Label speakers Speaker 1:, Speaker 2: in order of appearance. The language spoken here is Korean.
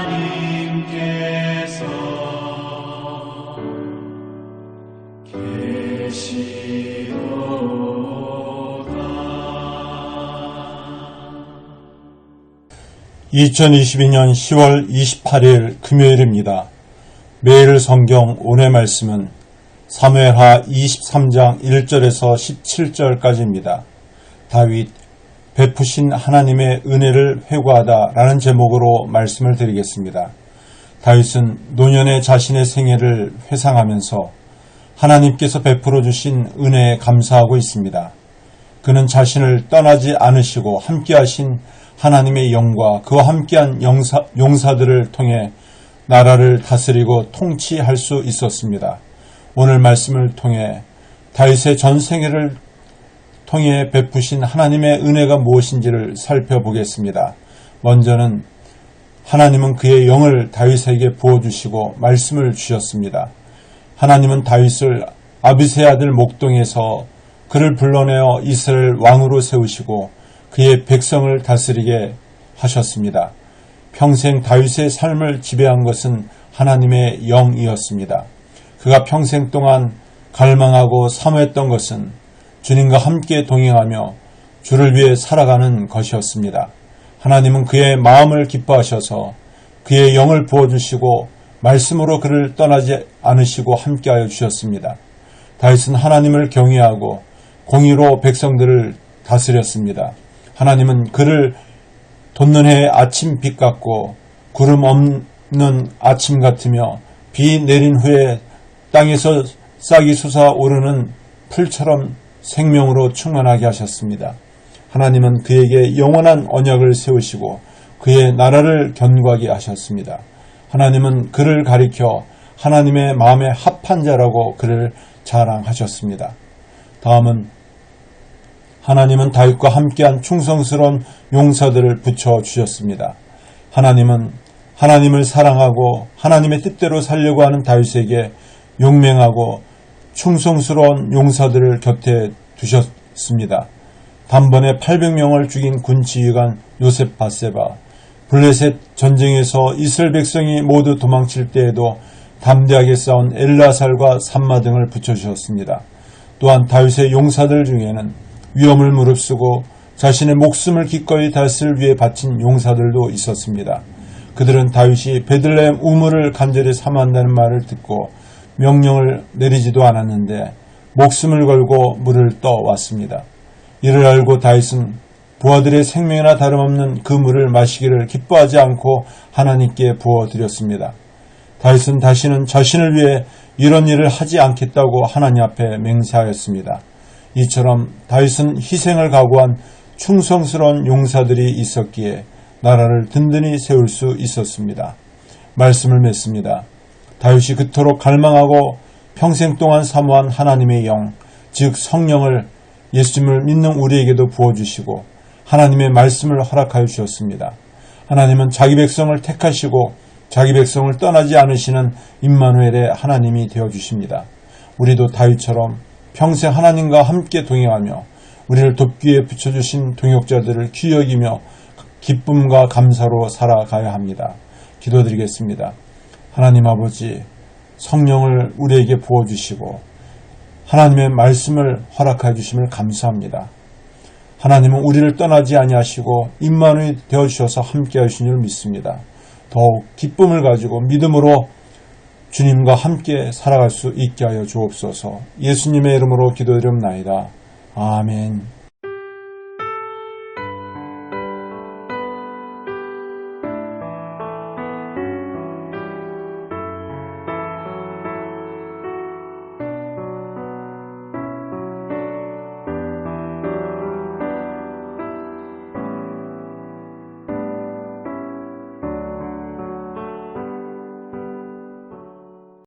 Speaker 1: 하나님께서 계시도다.
Speaker 2: 2022년 10월 28일 금요일입니다. 매일 성경 오늘 말씀은 사무엘하 23장 1절에서 17절까지입니다. 다윗, 베푸신 하나님의 은혜를 회고하다 라는 제목으로 말씀을 드리겠습니다. 다윗은 노년의 자신의 생애를 회상하면서 하나님께서 베풀어 주신 은혜에 감사하고 있습니다. 그는 자신을 떠나지 않으시고 함께하신 하나님의 영과 그와 함께한 용사들을 통해 나라를 다스리고 통치할 수 있었습니다. 오늘 말씀을 통해 다윗의 전 생애를 통해 베푸신 하나님의 은혜가 무엇인지를 살펴보겠습니다. 먼저는 하나님은 그의 영을 다윗에게 부어주시고 말씀을 주셨습니다. 하나님은 다윗을 아비새의 아들 목동에서 그를 불러내어 이스라엘 왕으로 세우시고 그의 백성을 다스리게 하셨습니다. 평생 다윗의 삶을 지배한 것은 하나님의 영이었습니다. 그가 평생 동안 갈망하고 사모했던 것은 주님과 함께 동행하며 주를 위해 살아가는 것이었습니다. 하나님은 그의 마음을 기뻐하셔서 그의 영을 부어주시고 말씀으로 그를 떠나지 않으시고 함께하여 주셨습니다. 다윗은 하나님을 경외하고 공의로 백성들을 다스렸습니다. 하나님은 그를 돋는 해의 아침빛 같고 구름 없는 아침 같으며 비 내린 후에 땅에서 싹이 솟아오르는 풀처럼 생명으로 충만하게 하셨습니다. 하나님은 그에게 영원한 언약을 세우시고 그의 나라를 견고하게 하셨습니다. 하나님은 그를 가리켜 하나님의 마음에 합한 자라고 그를 자랑하셨습니다. 다음은 하나님은 다윗과 함께한 충성스러운 용사들을 붙여주셨습니다. 하나님은 하나님을 사랑하고 하나님의 뜻대로 살려고 하는 다윗에게 용맹하고 충성스러운 용사들을 곁에 두셨습니다. 단번에 800명을 죽인 군 지휘관 요셉 바세바, 블레셋 전쟁에서 이스라엘 백성이 모두 도망칠 때에도 담대하게 싸운 엘라살과 삼마 등을 붙여주셨습니다. 또한 다윗의 용사들 중에는 위험을 무릅쓰고 자신의 목숨을 기꺼이 다윗을 위해 바친 용사들도 있었습니다. 그들은 다윗이 베들레헴 우물을 간절히 사모한다는 말을 듣고 명령을 내리지도 않았는데 목숨을 걸고 물을 떠왔습니다. 이를 알고 다윗은 부하들의 생명이나 다름없는 그 물을 마시기를 기뻐하지 않고 하나님께 부어드렸습니다. 다윗은 다시는 자신을 위해 이런 일을 하지 않겠다고 하나님 앞에 맹세하였습니다. 이처럼 다윗은 희생을 각오한 충성스러운 용사들이 있었기에 나라를 든든히 세울 수 있었습니다. 말씀을 맺습니다. 다윗이 그토록 갈망하고 평생 동안 사모한 하나님의 영, 즉 성령을 예수님을 믿는 우리에게도 부어주시고 하나님의 말씀을 허락하여 주셨습니다. 하나님은 자기 백성을 택하시고 자기 백성을 떠나지 않으시는 임마누엘의 하나님이 되어주십니다. 우리도 다윗처럼 평생 하나님과 함께 동행하며 우리를 돕기 위해 붙여주신 동역자들을 귀히 여기며 기쁨과 감사로 살아가야 합니다. 기도드리겠습니다. 하나님 아버지, 성령을 우리에게 부어주시고 하나님의 말씀을 허락해 주심을 감사합니다. 하나님은 우리를 떠나지 아니하시고 임마누엘이 되어주셔서 함께 하신 줄 믿습니다. 더욱 기쁨을 가지고 믿음으로 주님과 함께 살아갈 수 있게 하여 주옵소서. 예수님의 이름으로 기도드립나이다. 아멘.